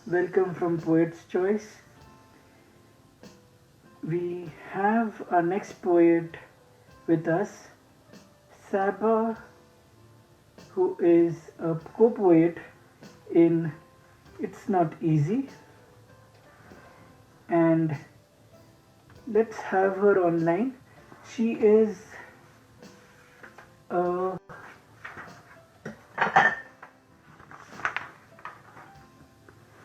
Welcome from Poet's Choice. We have our next poet with us, Saba, who is a co-poet in It's Not Easy. And let's have her online. She is a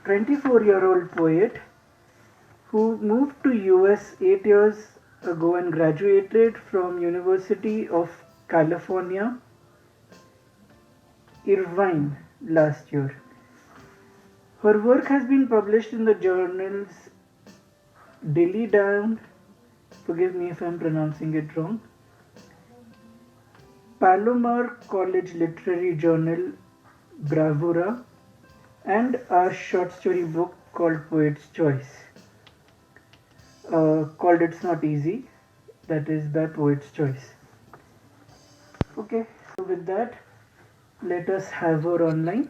24-year-old poet who moved to US 8 years ago and graduated from University of California, Irvine last year. Her work has been published in the journals Dilly Down, forgive me if I'm pronouncing it wrong, Palomar College Literary Journal Bravura, and a short story book called Poet's Choice, called It's Not Easy, that is by Poet's Choice. Okay, so with that, let us have her online.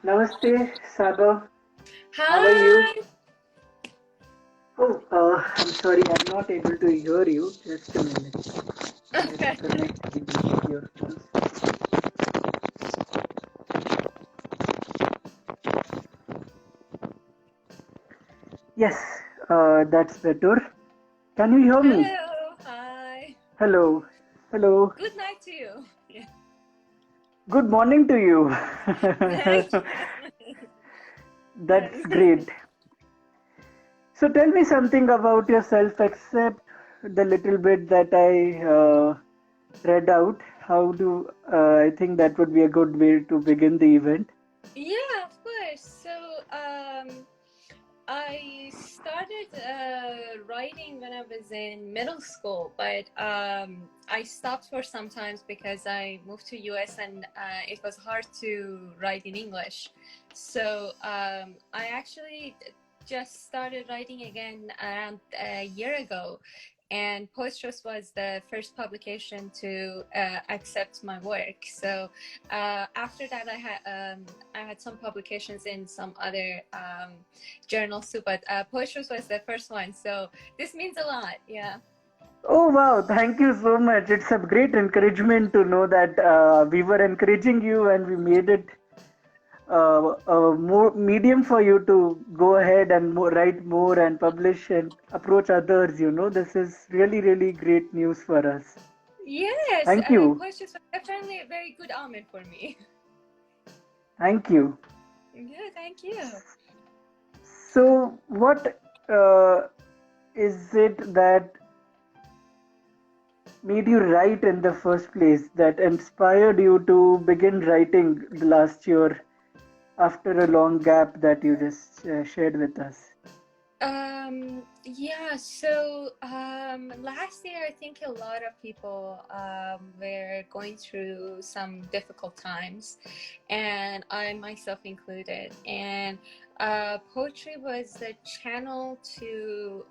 Namaste, Saba. How are you? Hi. Oh, I'm sorry, I'm not able to hear you. Just a minute. Okay. Just connect the earphones. Yes, that's better. Can you hear me? Hello. Hi. Hello. Hello. Good night to you. Yeah. Good morning to you. Thank you. That's great. So tell me something about yourself, except the little bit that I read out. How do I think that would be a good way to begin the event? Yeah, of course. So, I started writing when I was in middle school, but I stopped for some times because I moved to US and it was hard to write in English. So I actually just started writing again around a year ago. And Poetchoice was the first publication to accept my work. So after that, I had some publications in some other journals too, but Poetchoice was the first one. So this means a lot. Yeah. Oh wow, thank you so much. It's a great encouragement to know that we were encouraging you and we made it a more medium for you to go ahead and write more and publish and approach others. This is really, really great news for us. Yes, Thank you. Poetchoice was definitely a very good omen for me. Thank you. Yeah, thank you. So, what is it that made you write in the first place, that inspired you to begin writing last year after a long gap that you just shared with us? Yeah, so last year I think a lot of people were going through some difficult times, and I myself included. And poetry was the channel to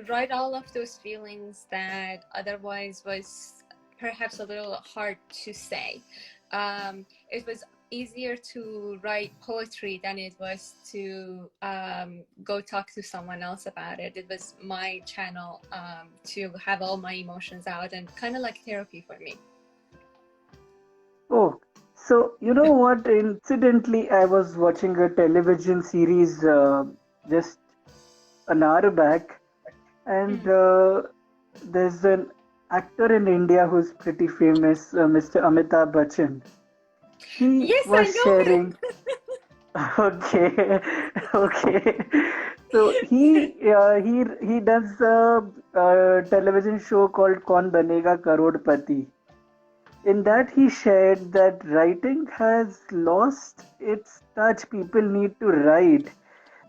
write all of those feelings that otherwise was perhaps a little hard to say. It was easier to write poetry than it was to go talk to someone else about it. It was my channel to have all my emotions out, and kind of like therapy for me. Oh, so you know what? Incidentally, I was watching a television series just an hour back, and Mm. there's an actor in India who's pretty famous, Mr. Amitabh Bachchan. He Yes, I was know him. sharing. Okay, okay. So he does a television show called "Kaun Banega Karodpati." In that, he shared that writing has lost its touch. People need to write.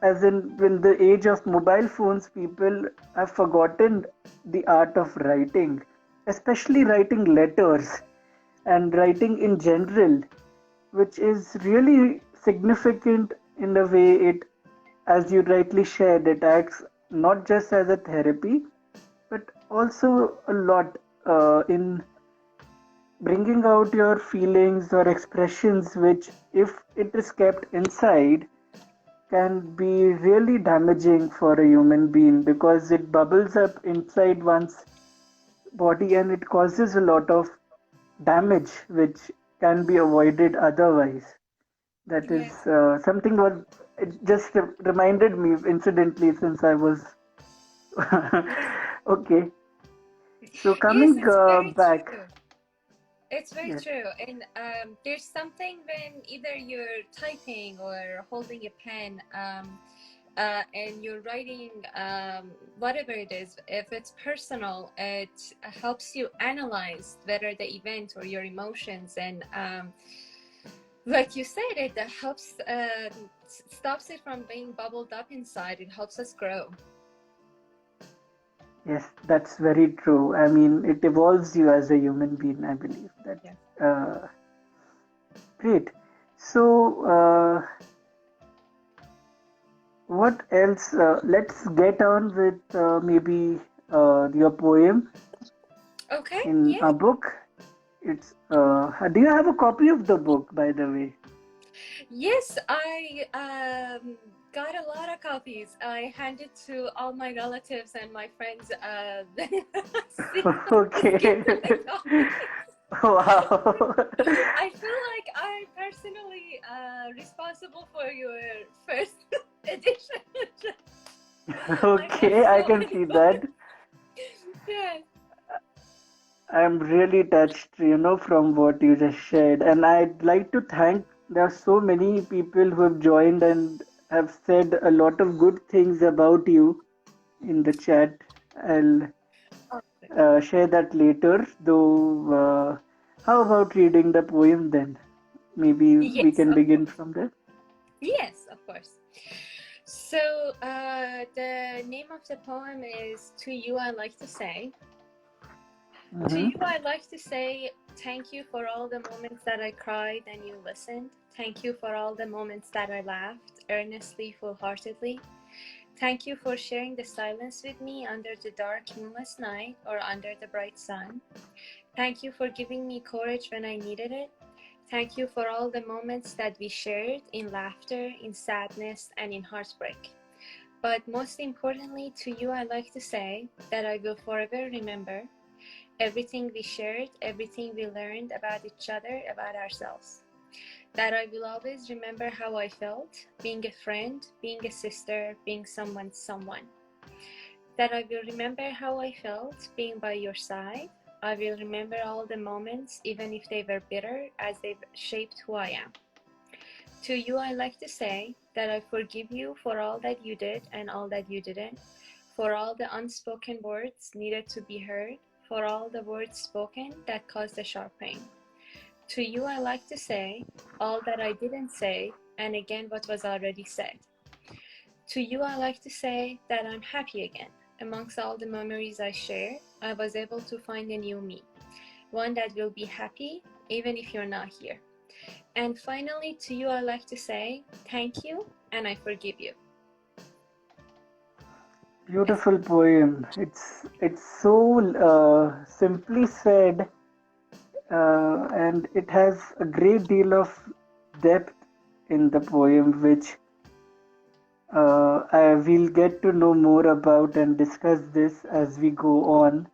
As in the age of mobile phones, people have forgotten the art of writing, especially writing letters and writing in general, which is really significant in the way it, as you rightly shared, it acts not just as a therapy, but also a lot in bringing out your feelings or expressions, which, if it is kept inside, can be really damaging for a human being because it bubbles up inside one's body and it causes a lot of damage which can be avoided otherwise. That is Yes. something what it just reminded me incidentally since I was Yeah. okay. So Yes, coming it's very back, true. It's very yes, true. And there's something when either you're typing or holding a pen, and you're writing whatever it is, if it's personal, it helps you analyze better the event or your emotions. And like you said, it helps, stops it from being bubbled up inside. It helps us grow. yes, that's very true. I mean, it evolves you as a human being. I believe that. Yeah. Great. So, what else? Let's get on with maybe your poem Okay. in Yeah. a book. It's. Do you have a copy of the book, by the way? Yes, I got a lot of copies. I handed to all my relatives and my friends. Okay. Secretly copies. Wow. I feel like I'm personally responsible for your first edition. I got Okay, I so can many see that. copies. Yeah. I'm really touched, from what you just shared. And I'd like to thank, there are so many people who have joined and have said a lot of good things about you in the chat. I'll share that later. Though, how about reading the poem then? Maybe we Yes, can of begin course. from there. Yes, of course. So the name of the poem is "To You I Like to Say." To Mm-hmm. you, I'd like to say thank you for all the moments that I cried and you listened. Thank you for all the moments that I laughed, earnestly, full heartedly. Thank you for sharing the silence with me under the dark, moonless night or under the bright sun. Thank you for giving me courage when I needed it. Thank you for all the moments that we shared in laughter, in sadness, and in heartbreak. But most importantly, to you, I'd like to say that I will forever remember everything we shared, everything we learned about each other, about ourselves. That I will always remember how I felt, being a friend, being a sister, being someone's someone. That I will remember how I felt, being by your side. I will remember all the moments, even if they were bitter, as they've shaped who I am. To you, I like to say that I forgive you for all that you did and all that you didn't, for all the unspoken words needed to be heard, for all the words spoken that caused a sharp pain. To you, I like to say all that I didn't say, and again what was already said. To you, I like to say that I'm happy again. Amongst all the memories I share, I was able to find a new me, one that will be happy even if you're not here. And finally, to you, I like to say thank you and I forgive you. Yes. Beautiful poem. It's so simply said, and it has a great deal of depth in the poem, which I will get to know more about and discuss this as we go on.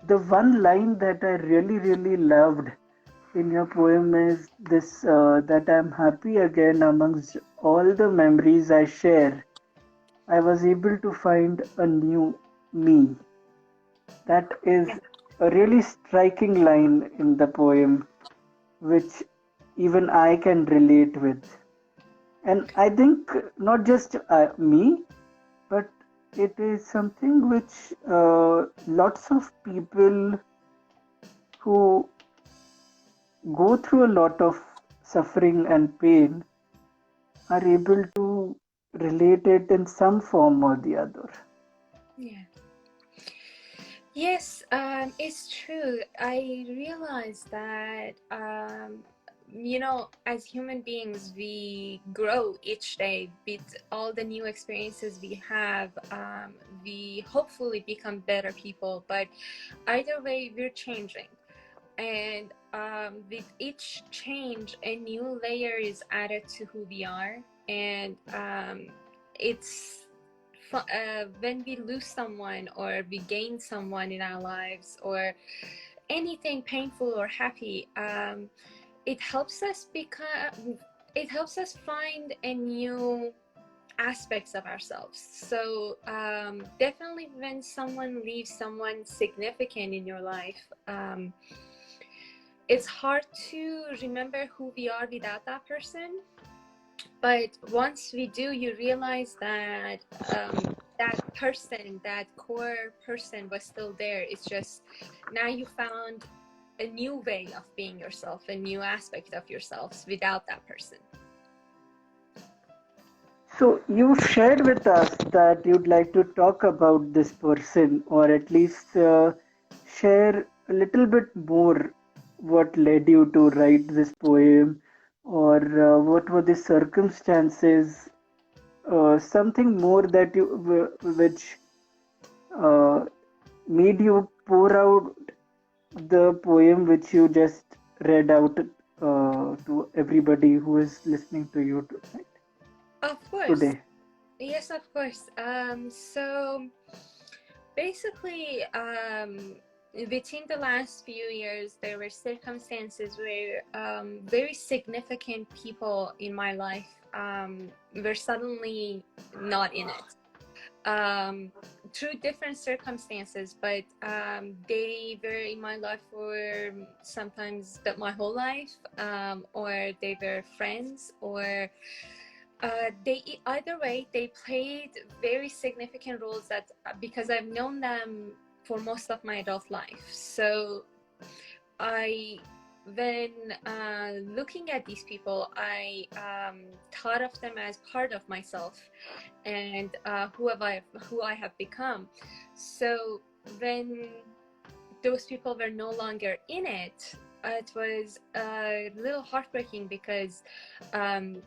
The one line that I really, really loved in your poem is this that I'm happy again amongst all the memories I share. I was able to find a new me. That is Yeah. a really striking line in the poem, which even I can relate with. And I think not just me, but it is something which lots of people who go through a lot of suffering and pain are able to relate it in some form or the other. Yeah. Yes, it's true. I realized that you know, as human beings, we grow each day with all the new experiences we have. We hopefully become better people, but either way, we're changing. And with each change, a new layer is added to who we are. And it's when we lose someone or we gain someone in our lives, or anything painful or happy, it helps us become, it helps us find a new aspects of ourselves. So definitely when someone leaves someone significant in your life, it's hard to remember who we are without that person. But once we do, you realize that that person, that core person was still there. It's just now you found a new way of being yourself, a new aspect of yourselves without that person. So you shared with us that you'd like to talk about this person, or at least share a little bit more what led you to write this poem, or what were the circumstances, something more that which uh, made you pour out the poem which you just read out to everybody who is listening to you Of course. today. Yes, of course. So basically, within the last few years, there were circumstances where very significant people in my life were suddenly not in it. Through different circumstances, but they were in my life for sometimes my whole life, or they were friends, or they either way they played very significant roles that because I've known them for most of my adult life. So I when looking at these people, I thought of them as part of myself, and who I have become. So when those people were no longer in it, it was a little heartbreaking because um,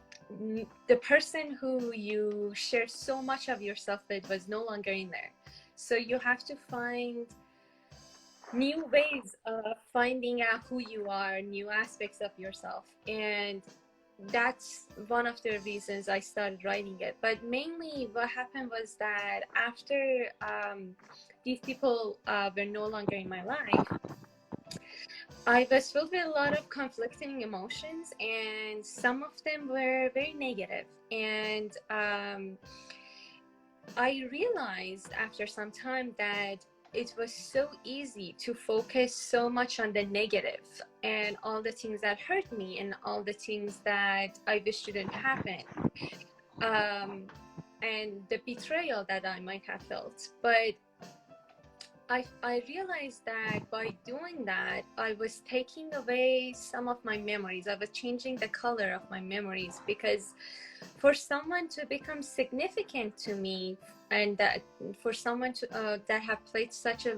the person who you share so much of yourself with was no longer in there. So you have to find new ways of finding out who you are, new aspects of yourself. And that's one of the reasons I started writing it. But mainly what happened was that after these people were no longer in my life, I was filled with a lot of conflicting emotions, and some of them were very negative. And I realized after some time that it was so easy to focus so much on the negative and all the things that hurt me and all the things that I wish didn't happen, and the betrayal that I might have felt. But I realized that by doing that, I was taking away some of my memories. I was changing the color of my memories, because for someone to become significant to me, and that for someone to that have played such an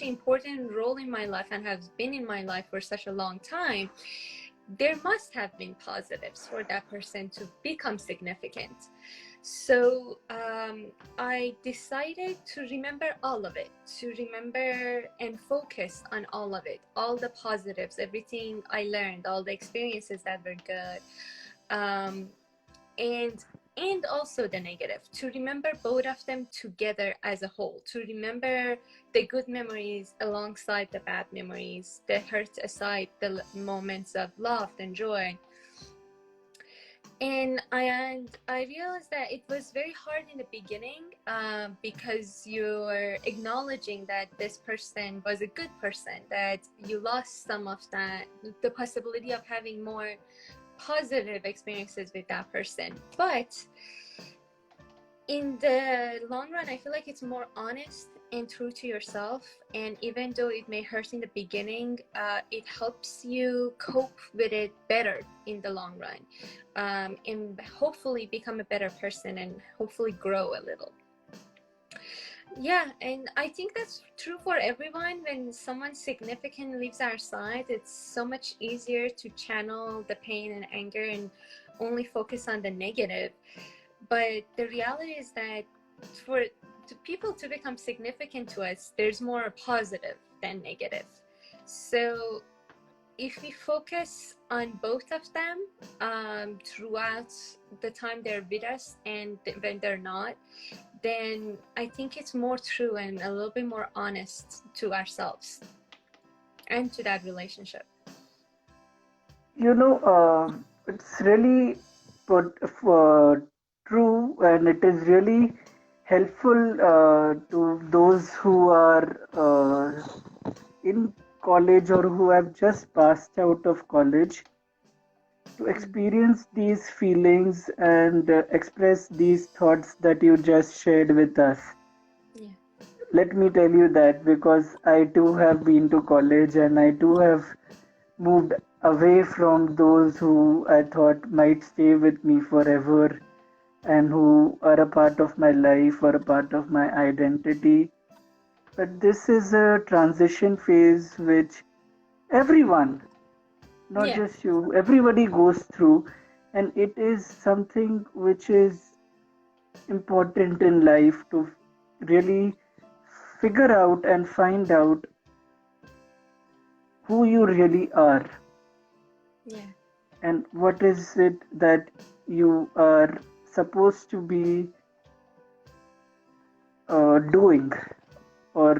important role in my life and has been in my life for such a long time, there must have been positives for that person to become significant. So I decided to remember all of it, to remember and focus on all of it, all the positives, everything I learned, all the experiences that were good, um, and also the negative, to remember both of them together as a whole, to remember the good memories alongside the bad memories, the hurt aside, the moments of love and joy. And I realized that it was very hard in the beginning, because you're acknowledging that this person was a good person, that you lost some of that, the possibility of having more positive experiences with that person. But in the long run, I feel like it's more honest and true to yourself. And even though it may hurt in the beginning, it helps you cope with it better in the long run, and hopefully become a better person and hopefully grow a little. Yeah, and I think that's true for everyone. When someone significant leaves our side, it's so much easier to channel the pain and anger and only focus on the negative. But the reality is that for to people to become significant to us, there's more positive than negative. So if we focus on both of them throughout the time they're with us and when they're not, then I think it's more true and a little bit more honest to ourselves and to that relationship. You know, it's really put, true, and it is really helpful to those who are in college or who have just passed out of college to Mm. experience these feelings and express these thoughts that you just shared with us. Yeah. Let me tell you that because I too have been to college and I too have moved away from those who I thought might stay with me forever and who are a part of my life or a part of my identity. But this is a transition phase which everyone, not Yeah. just you, everybody goes through, and it is something which is important in life to really figure out and find out who you really are Yeah. and what is it that you are supposed to be doing or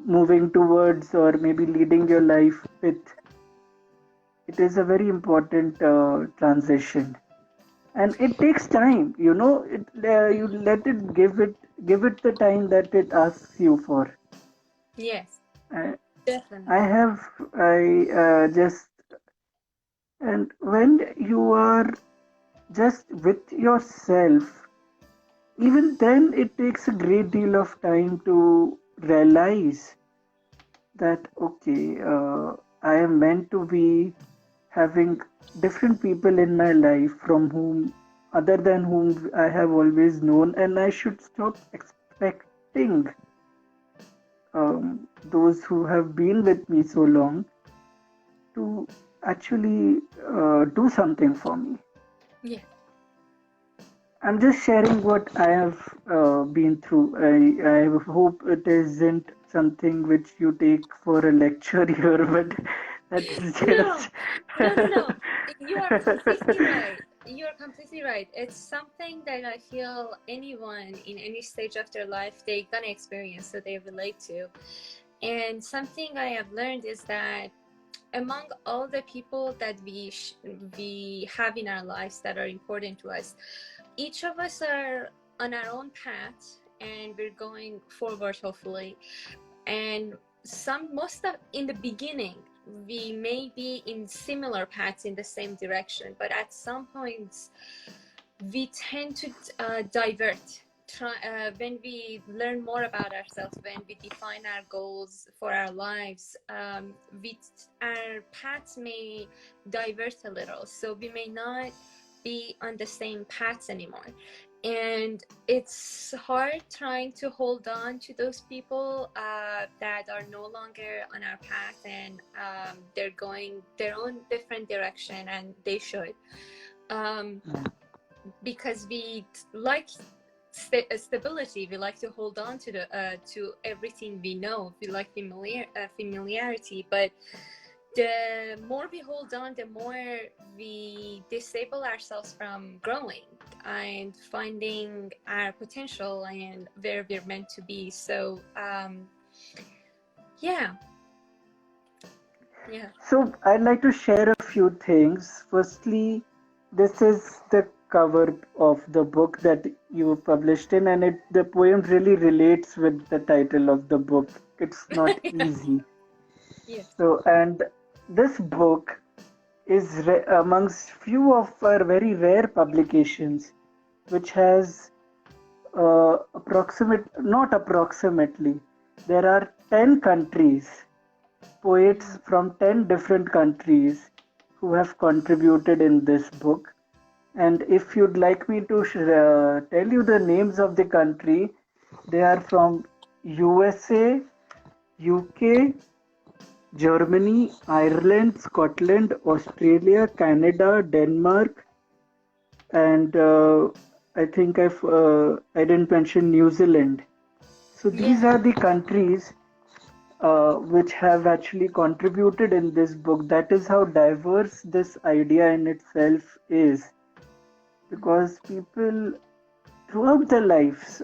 moving towards or maybe leading your life with. It is a very important transition, and it takes time, you know. You let it give it the time that it asks you for. Yes. I, I Definitely. have I just and when you are just with yourself, even then it takes a great deal of time to realize that okay, I am meant to be having different people in my life from whom other than whom I have always known, and I should stop expecting those who have been with me so long to actually do something for me. Yeah. I'm just sharing what I have been through. I hope it isn't something which you take for a lecture here, but that is No, just. no, no, no. You are completely right. You are completely right. It's something that I feel anyone in any stage of their life they gonna experience, so they relate to. And something I have learned is that among all the people that we have in our lives that are important to us, each of us are on our own path, and we're going forward hopefully. And some most of in the beginning we may be in similar paths in the same direction, but at some points we tend to divert. When we learn more about ourselves, when we define our goals for our lives, our paths may divert a little, so we may not be on the same paths anymore. And it's hard trying to hold on to those people that are no longer on our path, and they're going their own different direction, and they should. Um, because we like stability, we like to hold on to everything we know, we like familiarity, but the more we hold on, the more we disable ourselves from growing and finding our potential and where we're meant to be. So yeah. Yeah. So I'd like to share a few things. Firstly, this is the cover of the book that you published in, and the poem really relates with the title of the book. It's not easy. Yeah. So, and this book is amongst few of our very rare publications, which has not approximately, there are 10 countries, poets from 10 different countries who have contributed in this book. And if you'd like me to tell you the names of the country, They are from USA, UK, Germany, Ireland, Scotland, Australia, Canada, Denmark, and I think I didn't mention New Zealand. So these Yeah. are the countries which have actually contributed in this book. That is how diverse this idea in itself is, because people throughout their lives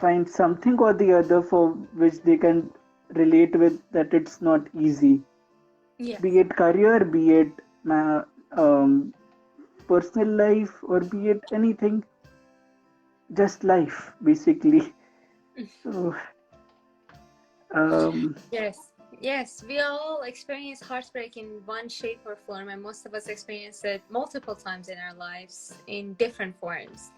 find something or the other for which they can relate with, that it's not easy, Yes. be it career, be it uh, um, personal life, or be it anything, just life basically. So um, Yes. Yes. We all experience heartbreak in one shape or form, and most of us experience it multiple times in our lives in different forms.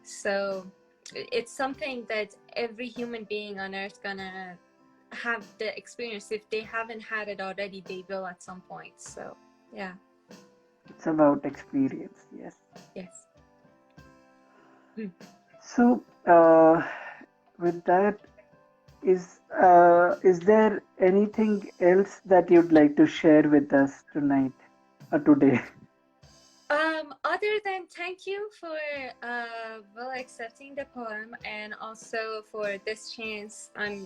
So it's something that every human being on earth gonna have the experience. If they haven't had it already, they will at some point. So yeah. it's about experience, yes. Yes. Mm. So with that, is there anything else that you'd like to share with us tonight or today? Other than thank you for well accepting the poem, and also for this chance. I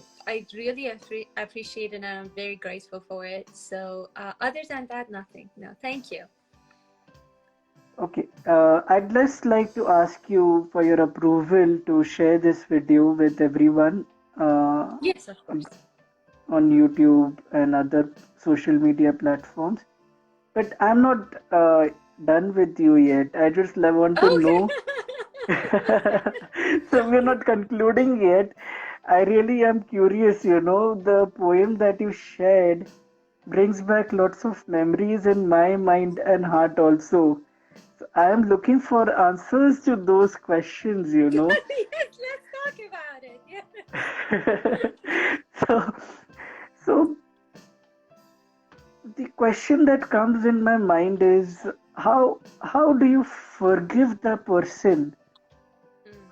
really appreciate it, and I'm very grateful for it. So other than that, nothing. No, thank you. Okay, I'd just like to ask you for your approval to share this video with everyone uh, Yes, of on course. YouTube and other social media platforms. But I'm not done with you yet. I just want to Okay. know. So we're not concluding yet. I really am curious, the poem that you shared brings back lots of memories in my mind and heart also. So I am looking for answers to those questions. Yes, let's talk about it. Yeah. so so the question that comes in my mind is, how do you forgive the person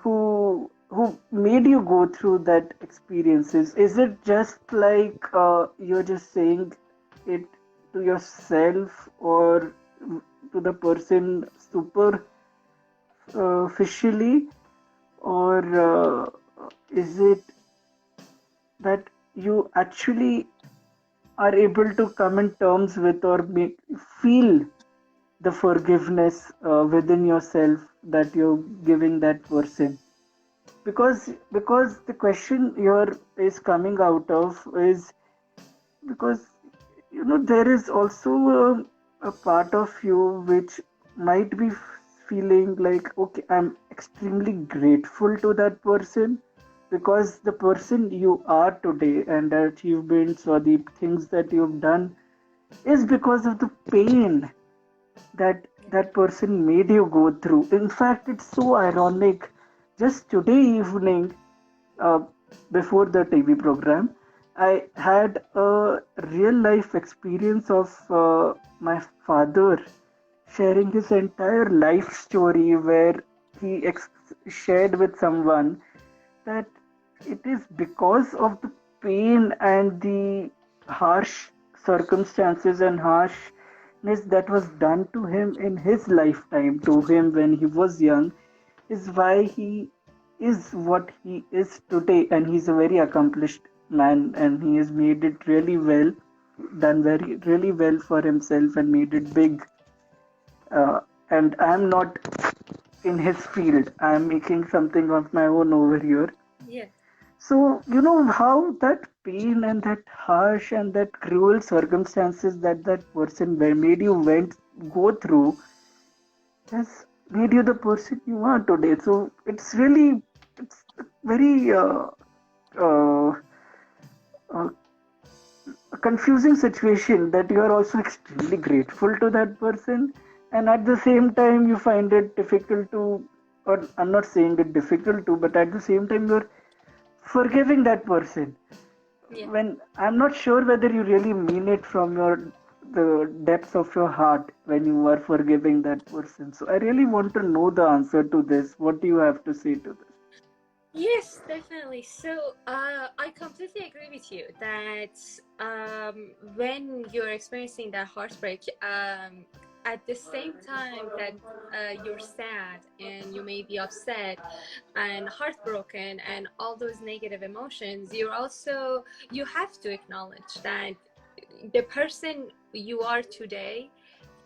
Mm. who made you go through that experiences? Is it just like you're just saying it to yourself, or to the person superficially, or is it that you actually are able to come in terms with, or feel the forgiveness within yourself that you're giving that person? Because the question here is coming out of is because there is also a part of you which might be feeling like, okay, I'm extremely grateful to that person, because the person you are today and the achievements or the things that you've done is because of the pain that that person made you go through. In fact, it's so ironic. Just today evening, uh, before the TV program, I had a real life experience of my father sharing his entire life story, where he shared with someone that it is because of the pain and the harsh circumstances and harshness that was done to him in his lifetime, to him when he was young, is why he is what he is today. And he's a very accomplished man, and he has made it really well, done very really well for himself and made it big. And I'm not in his field, I'm making something of my own over here. Yes. So, you know how that pain and that harsh and that cruel circumstances that that person made you went go through has made you the person you are today. So it's very uh, uh, a confusing situation that you are also extremely grateful to that person, and at the same time you find it difficult to, or I'm not saying it difficult to, but at the same time you're forgiving that person, Yeah. when I'm not sure whether you really mean it from the depths of your heart when you are forgiving that person. So I really want to know the answer to this. What do you have to say to this? Yes, definitely. So, I completely agree with you that when you're experiencing that heartbreak, at the same time that you're sad and you may be upset and heartbroken and all those negative emotions, you have to acknowledge that the person you are today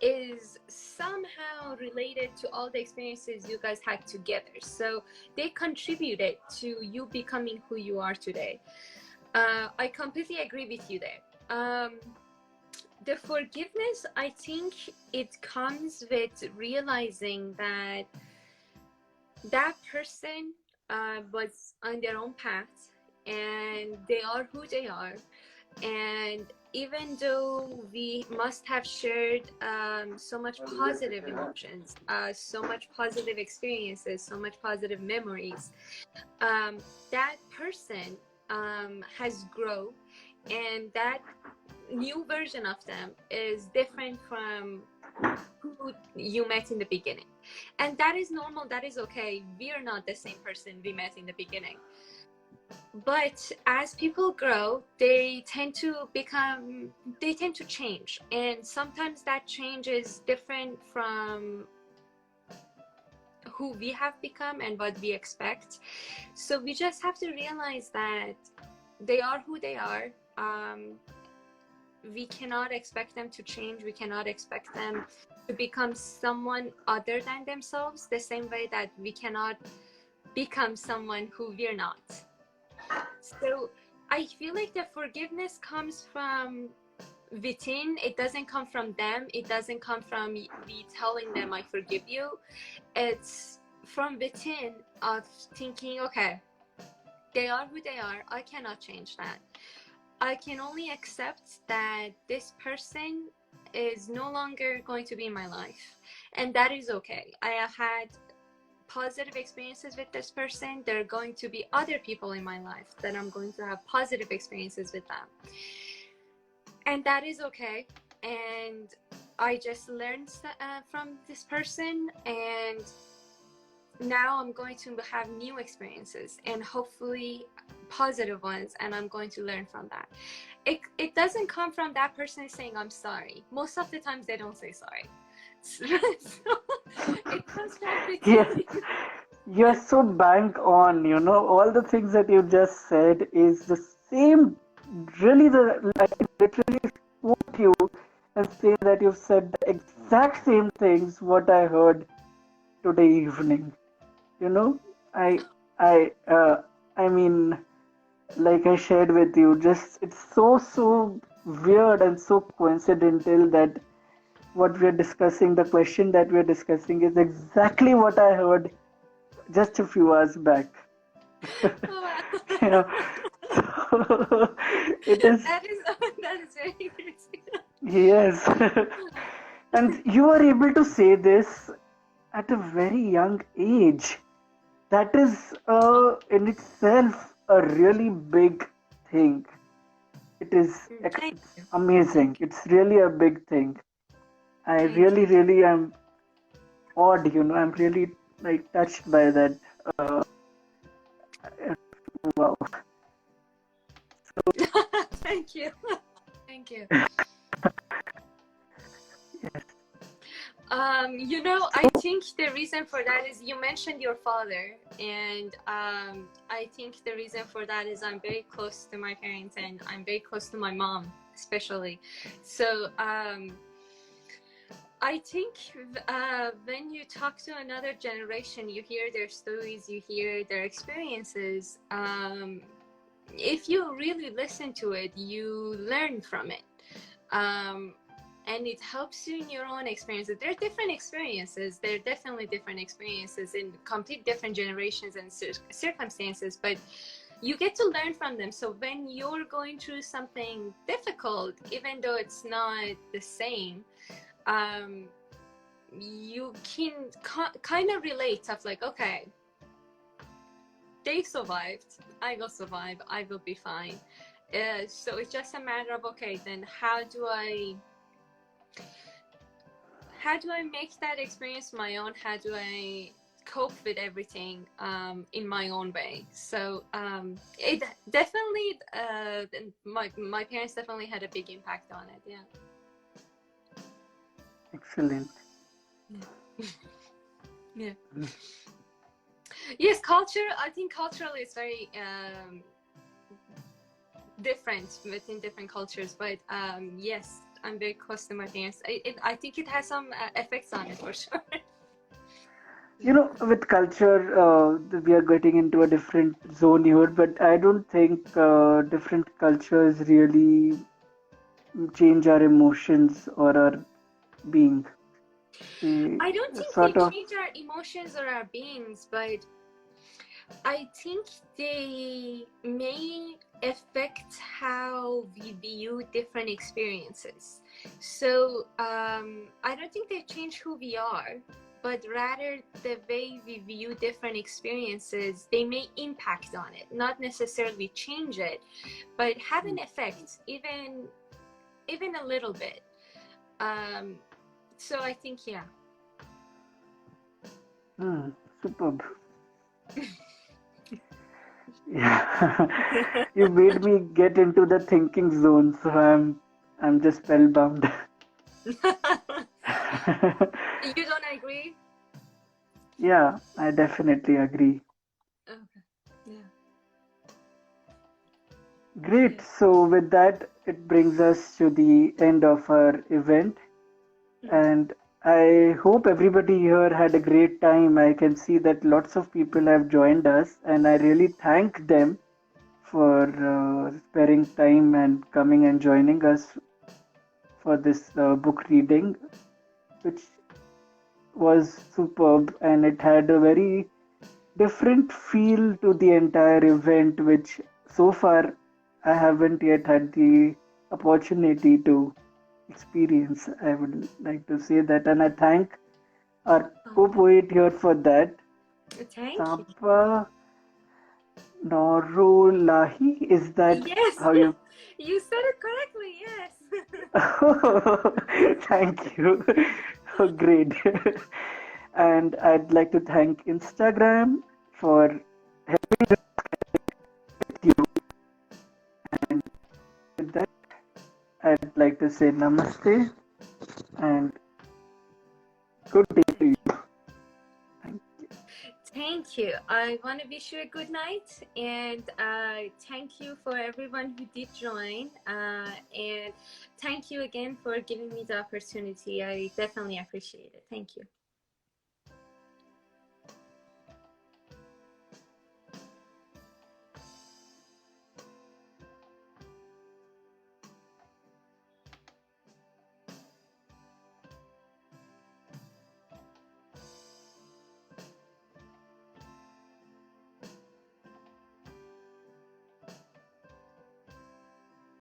is somehow related to all the experiences you guys had together. So they contributed to you becoming who you are today. I completely agree with you there. The forgiveness, I think it comes with realizing that that person was on their own path and they are who they are. And even though we must have shared so much positive emotions, so much positive experiences, so much positive memories, that person has grown, and that new version of them is different from who you met in the beginning. And that is normal, that is okay. We are not the same person we met in the beginning. But as people grow, they tend to change. And sometimes that change is different from who we have become and what we expect. So we just have to realize that they are who they are. We cannot expect them to change. We cannot expect them to become someone other than themselves, the same way that we cannot become someone who we're not. So I feel like the forgiveness comes from within. It doesn't come from them. It doesn't come from me telling them I forgive you. It's from within of thinking, okay, they are who they are. I cannot change that. I can only accept that this person is no longer going to be in my life. And that is okay. I have had positive experiences with this person. There are going to be other people in my life that I'm going to have positive experiences with them. And that is okay. And I just learned from this person, and now I'm going to have new experiences and hopefully positive ones, and I'm going to learn from that. It doesn't come from that person saying I'm sorry. Most of the times they don't say sorry. So it comes from Yes, within. you're so bang on. All the things that you just said is the same. Really, I can literally quote you and say that you've said the exact same things what I heard today evening. You know, I, I, I mean, like I shared with you, just it's so weird and so coincidental that what we're discussing, the question that we're discussing, is exactly what I heard just a few hours back. Oh, you wow. know, so it is, That is very interesting. yes. And you are able to say this at a very young age. That is in itself a really big thing. It is Thank it's you. amazing. Thank you. It's really a big thing. I Thank really, you. really am awed. I'm really like touched by that. Uh, wow. Thank you. Thank you. Yes. I think the reason for that is you mentioned your father, and I think the reason for that is I'm very close to my parents and I'm very close to my mom, especially. So I think when you talk to another generation, you hear their stories, you hear their experiences. If you really listen to it, you learn from it. Um, and it helps you in your own experiences. There are different experiences. There are definitely different experiences in complete different generations and circumstances, but you get to learn from them. So when you're going through something difficult, even though it's not the same, um, you can kind of relate of like, okay, they survived, I will survive, I will be fine. So it's just a matter of, okay, then how do I make that experience my own? How do I cope with everything in my own way. So it definitely, my parents definitely had a big impact on it. Yeah. Excellent. Yeah. Yes, culture. I think culturally it's very different within different cultures, but yes, I'm very close to my parents. I think it has some effects on it for sure. You know, with culture, we are getting into a different zone here, but I don't think different cultures really change our emotions or our being. They I don't think they sort of. change our emotions or our beings, but I think they may affect how we view different experiences. So I don't think they change who we are, but rather the way we view different experiences, they may impact on it, not necessarily change it, but have an effect, even a little bit. So I think, yeah. Superb. Yeah, you made me get into the thinking zone, so I'm just spellbound. You don't agree? Yeah, I definitely agree. Okay. Yeah. Great. So with that, it brings us to the end of our event, Yeah. and I hope everybody here had a great time. I can see that lots of people have joined us, and I really thank them for sparing time and coming and joining us for this book reading, which was superb, and it had a very different feel to the entire event, which so far I haven't yet had the opportunity to experience. I would like to say that, and I thank our Oh, co-poet here for that. thank you. Saba Nourollahi, is that Yes, how you? you said it correctly. Yes. Thank you. Oh, great. And I'd like to thank Instagram for you. And with that, I'd like to say namaste and good day to you. Thank you. Thank you. I want to wish you a good night, and thank you for everyone who did join. And thank you again for giving me the opportunity. I definitely appreciate it. Thank you.